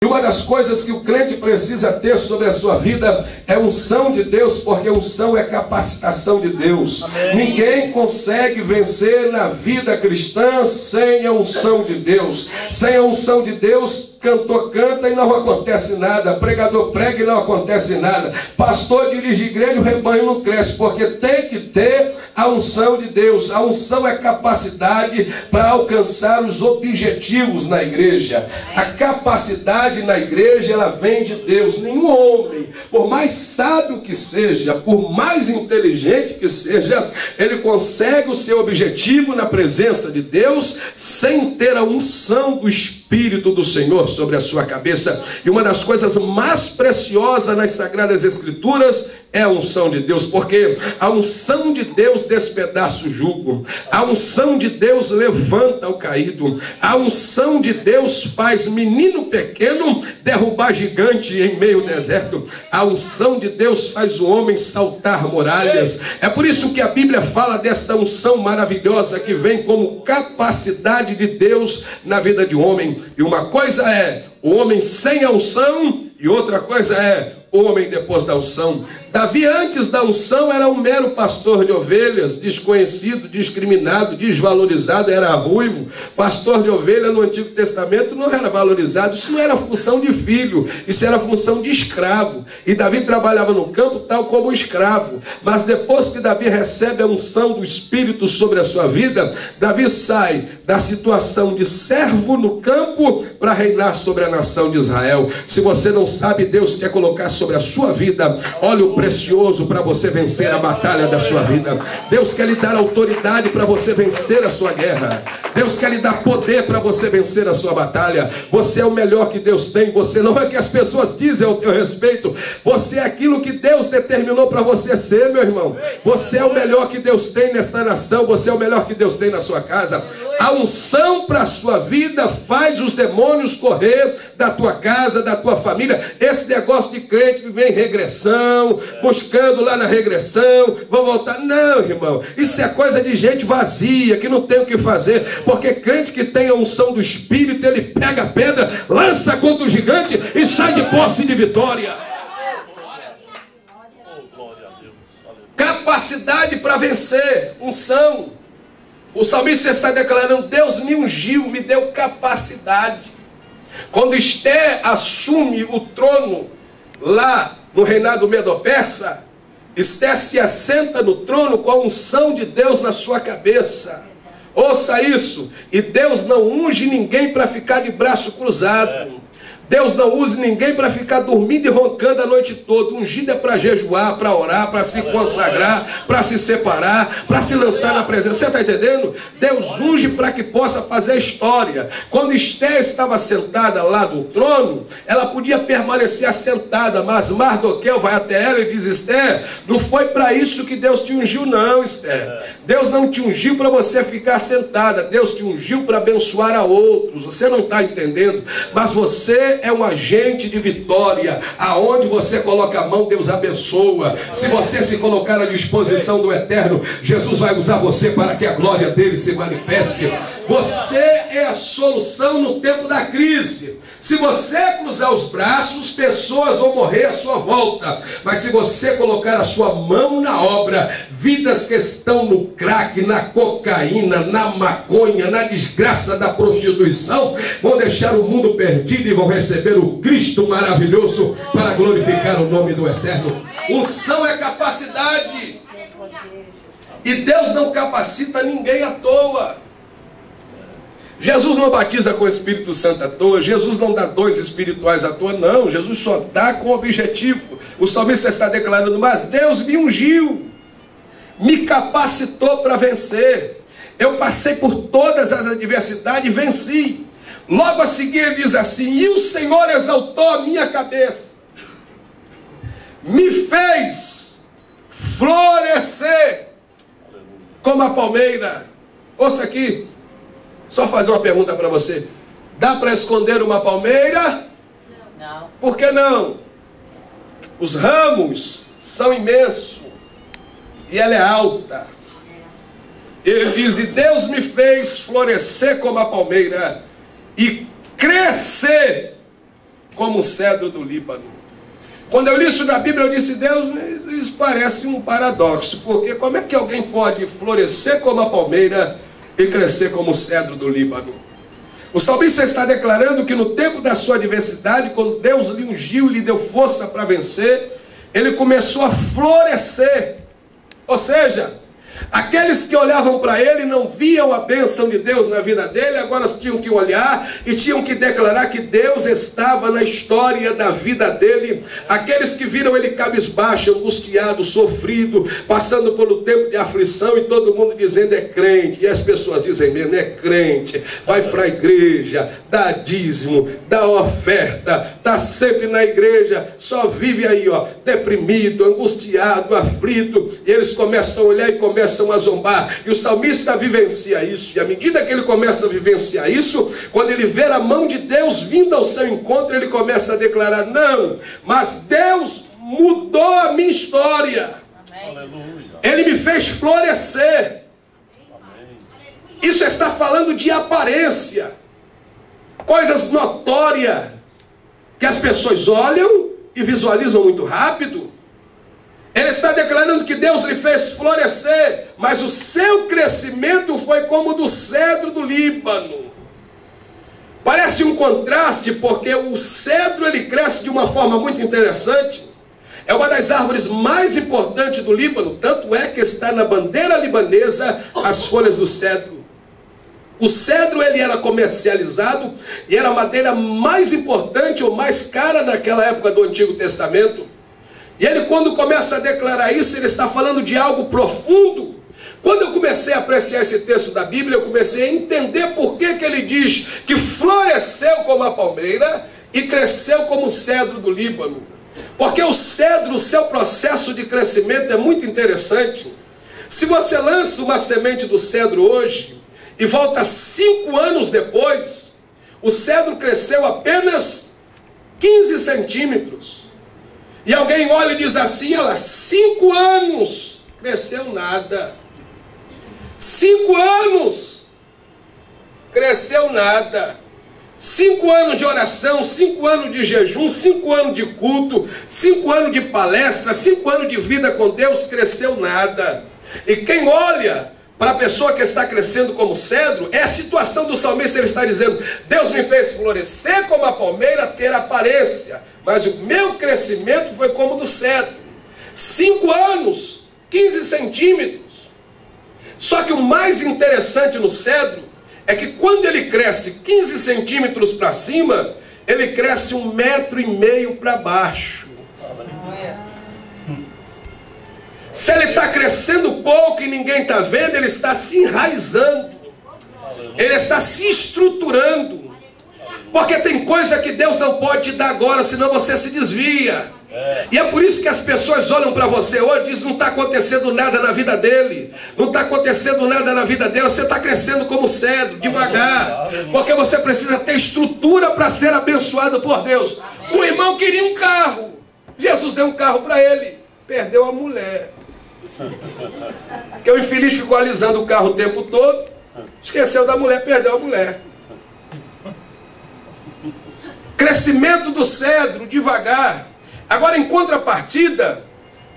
E uma das coisas que o crente precisa ter sobre a sua vida é unção de Deus, porque unção é capacitação de Deus. Amém. Ninguém consegue vencer na vida cristã sem a unção de Deus. Sem a unção de Deus, cantor canta e não acontece nada, pregador prega e não acontece nada, pastor dirige igreja e o rebanho não cresce, porque tem que ter a unção de Deus. A unção é capacidade para alcançar os objetivos na igreja. A capacidade na igreja, ela vem de Deus. Nenhum homem, por mais sábio que seja, por mais inteligente que seja, ele consegue o seu objetivo na presença de Deus sem ter a unção do Espírito do Senhor sobre a sua cabeça. E uma das coisas mais preciosas nas Sagradas Escrituras é a unção de Deus, porque a unção de Deus despedaça o jugo, a unção de Deus levanta o caído, a unção de Deus faz menino pequeno derrubar gigante em meio ao deserto, a unção de Deus faz o homem saltar muralhas. É por isso que a Bíblia fala desta unção maravilhosa que vem como capacidade de Deus na vida de um homem. E uma coisa é o homem sem a unção, e outra coisa é o homem depois da unção. Davi, antes da unção, era um mero pastor de ovelhas, desconhecido, discriminado, desvalorizado, era ruivo. Pastor de ovelha no Antigo Testamento não era valorizado. Isso não era função de filho, isso era função de escravo. E Davi trabalhava no campo tal como um escravo. Mas depois que Davi recebe a unção do Espírito sobre a sua vida, Davi sai da situação de servo no campo para reinar sobre a nação de Israel. Se você não sabe, Deus quer colocar sobre a sua vida óleo precioso para você vencer a batalha da sua vida. Deus quer lhe dar autoridade para você vencer a sua guerra. Deus quer lhe dar poder para você vencer a sua batalha. Você é o melhor que Deus tem. Você não é o que as pessoas dizem ao teu respeito. Você é aquilo que Deus determinou para você ser, meu irmão. Você é o melhor que Deus tem nesta nação. Você é o melhor que Deus tem na sua casa. A unção para a sua vida faz os demônios correr da tua casa, da tua família. Esse negócio de crente que vem em regressão, buscando lá na regressão, vão voltar. Não, irmão, isso é coisa de gente vazia, que não tem o que fazer. Porque crente que tem a unção do Espírito, ele pega a pedra, lança contra o gigante e sai de posse de vitória. Capacidade para vencer, unção. O salmista está declarando: Deus me ungiu, me deu capacidade. Quando Esté assume o trono lá no reinado medo-persa, Esté se assenta no trono com a unção de Deus na sua cabeça. Ouça isso. E Deus não unge ninguém para ficar de braço cruzado. Deus não usa ninguém para ficar dormindo e roncando a noite toda. Ungido é para jejuar, para orar, para se consagrar, para se separar, para se lançar na presença. Você está entendendo? Deus unge para que possa fazer história. Quando Esté estava sentada lá no trono, ela podia permanecer assentada, mas Mardoqueu vai até ela e diz: Esté, não foi para isso que Deus te ungiu não, Esté. Deus não te ungiu para você ficar sentada. Deus te ungiu para abençoar a outros. Você não está entendendo, mas você é um agente de vitória. Aonde você coloca a mão, Deus abençoa. Se você se colocar à disposição do Eterno, Jesus vai usar você para que a glória dele se manifeste. Você é a solução no tempo da crise. Se você cruzar os braços, pessoas vão morrer à sua volta. Mas se você colocar a sua mão na obra, vidas que estão no crack, na cocaína, na maconha, na desgraça da prostituição, vão deixar o mundo perdido e vão receber o Cristo maravilhoso para glorificar o nome do Eterno. Unção é capacidade. E Deus não capacita ninguém à toa. Jesus não batiza com o Espírito Santo à toa. Jesus não dá dons espirituais à toa, não. Jesus só dá com objetivo. O salmista está declarando: mas Deus me ungiu, me capacitou para vencer. Eu passei por todas as adversidades e venci. Logo a seguir ele diz assim: e o Senhor exaltou a minha cabeça, me fez florescer como a palmeira. Ouça aqui, só fazer uma pergunta para você: dá para esconder uma palmeira? Não. Por que não? Os ramos são imensos e ela é alta. Ele diz: e Deus me fez florescer como a palmeira e crescer como o cedro do Líbano. Quando eu li isso na Bíblia, eu disse, Deus, isso parece um paradoxo, porque como é que alguém pode florescer como a palmeira e crescer como o cedro do Líbano? O salmista está declarando que no tempo da sua adversidade, quando Deus lhe ungiu, lhe deu força para vencer, ele começou a florescer. Ou seja, aqueles que olhavam para ele não viam a bênção de Deus na vida dele, agora tinham que olhar e tinham que declarar que Deus estava na história da vida dele. Aqueles que viram ele cabisbaixo, angustiado, sofrido, passando pelo tempo de aflição e todo mundo dizendo é crente. E as pessoas dizem mesmo, é crente, vai para a igreja, dá dízimo, dá oferta, está sempre na igreja, só vive aí, ó, deprimido, angustiado, aflito. E eles começam a olhar e começam a zombar, e o salmista vivencia isso, e à medida que ele começa a vivenciar isso, quando ele vê a mão de Deus vindo ao seu encontro, ele começa a declarar, não, mas Deus mudou a minha história. Amém. Ele me fez florescer. Amém. Isso está falando de aparência, coisas notórias, que as pessoas olham e visualizam muito rápido. Ele está declarando que Deus lhe fez florescer, mas o seu crescimento foi como o do cedro do Líbano. Parece um contraste, porque o cedro ele cresce de uma forma muito interessante. É uma das árvores mais importantes do Líbano, tanto é que está na bandeira libanesa as folhas do cedro. O cedro ele era comercializado e era a madeira mais importante ou mais cara naquela época do Antigo Testamento. E ele, quando começa a declarar isso, ele está falando de algo profundo. Quando eu comecei a apreciar esse texto da Bíblia, eu comecei a entender por que ele diz que floresceu como a palmeira e cresceu como o cedro do Líbano. Porque o cedro, o seu processo de crescimento é muito interessante. Se você lança uma semente do cedro hoje e volta 5 anos depois, o cedro cresceu apenas 15 centímetros. E alguém olha e diz assim, olha, 5 anos, cresceu nada. 5 anos, cresceu nada. 5 anos de oração, 5 anos de jejum, 5 anos de culto, 5 anos de palestra, 5 anos de vida com Deus, cresceu nada. E quem olha para a pessoa que está crescendo como cedro, é a situação do salmista. Ele está dizendo, Deus me fez florescer como a palmeira, ter aparência, mas o meu crescimento foi como o do cedro. 5 anos, 15 centímetros. Só que o mais interessante no cedro é que quando ele cresce 15 centímetros para cima, ele cresce 1,5 metro para baixo. Se ele está crescendo pouco e ninguém está vendo, ele está se enraizando. Ele está se estruturando. Porque tem coisa que Deus não pode te dar agora, senão você se desvia. E é por isso que as pessoas olham para você hoje e dizem, não está acontecendo nada na vida dele. Não está acontecendo nada na vida dela. Você está crescendo como cedro, devagar. Porque você precisa ter estrutura para ser abençoado por Deus. O irmão queria um carro. Jesus deu um carro para ele. Perdeu a mulher. Porque o infeliz ficou alisando o carro o tempo todo. Esqueceu da mulher, perdeu a mulher. Crescimento do cedro, devagar. Agora, em contrapartida,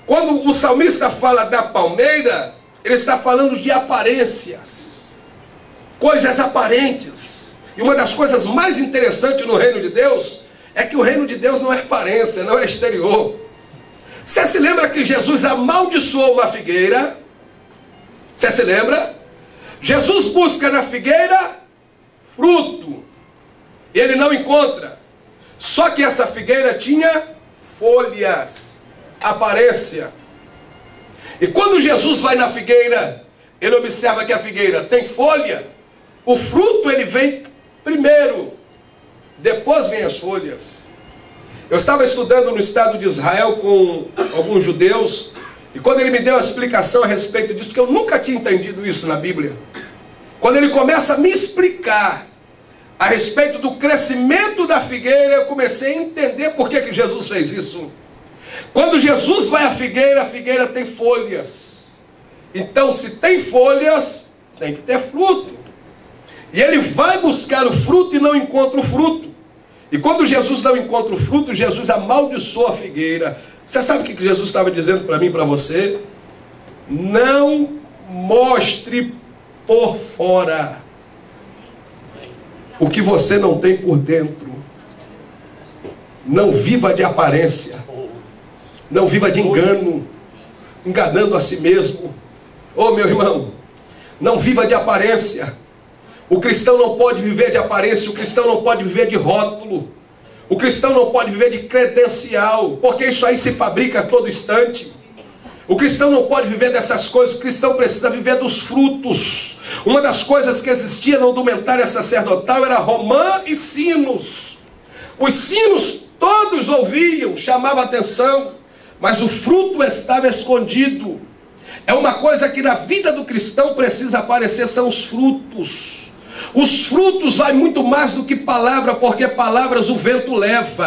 quando o salmista fala da palmeira, ele está falando de aparências. Coisas aparentes. E uma das coisas mais interessantes no reino de Deus é que o reino de Deus não é aparência, não é exterior. Você se lembra que Jesus amaldiçoou uma figueira? Você se lembra? Jesus busca na figueira fruto. E ele não encontra. Só que essa figueira tinha folhas, aparência. E quando Jesus vai na figueira, ele observa que a figueira tem folha. O fruto ele vem primeiro, depois vem as folhas. Eu estava estudando no estado de Israel com alguns judeus, e quando ele me deu a explicação a respeito disso, que eu nunca tinha entendido isso na Bíblia, quando ele começa a me explicar a respeito do crescimento da figueira, eu comecei a entender por que Jesus fez isso. Quando Jesus vai à figueira, a figueira tem folhas. Então, se tem folhas, tem que ter fruto. E ele vai buscar o fruto e não encontra o fruto. E quando Jesus não encontra o fruto, Jesus amaldiçoa a figueira. Você sabe o que Jesus estava dizendo para mim e para você? Não mostre por fora o que você não tem por dentro. Não viva de aparência. Não viva de engano, enganando a si mesmo. Oh, meu irmão, não viva de aparência. O cristão não pode viver de aparência, o cristão não pode viver de rótulo, o cristão não pode viver de credencial, porque isso aí se fabrica a todo instante. O cristão não pode viver dessas coisas, o cristão precisa viver dos frutos. Uma das coisas que existia na indumentária sacerdotal era romã e sinos. Os sinos todos ouviam, chamava atenção, mas o fruto estava escondido. É uma coisa que na vida do cristão precisa aparecer, são os frutos. Os frutos vai muito mais do que palavra, porque palavras o vento leva.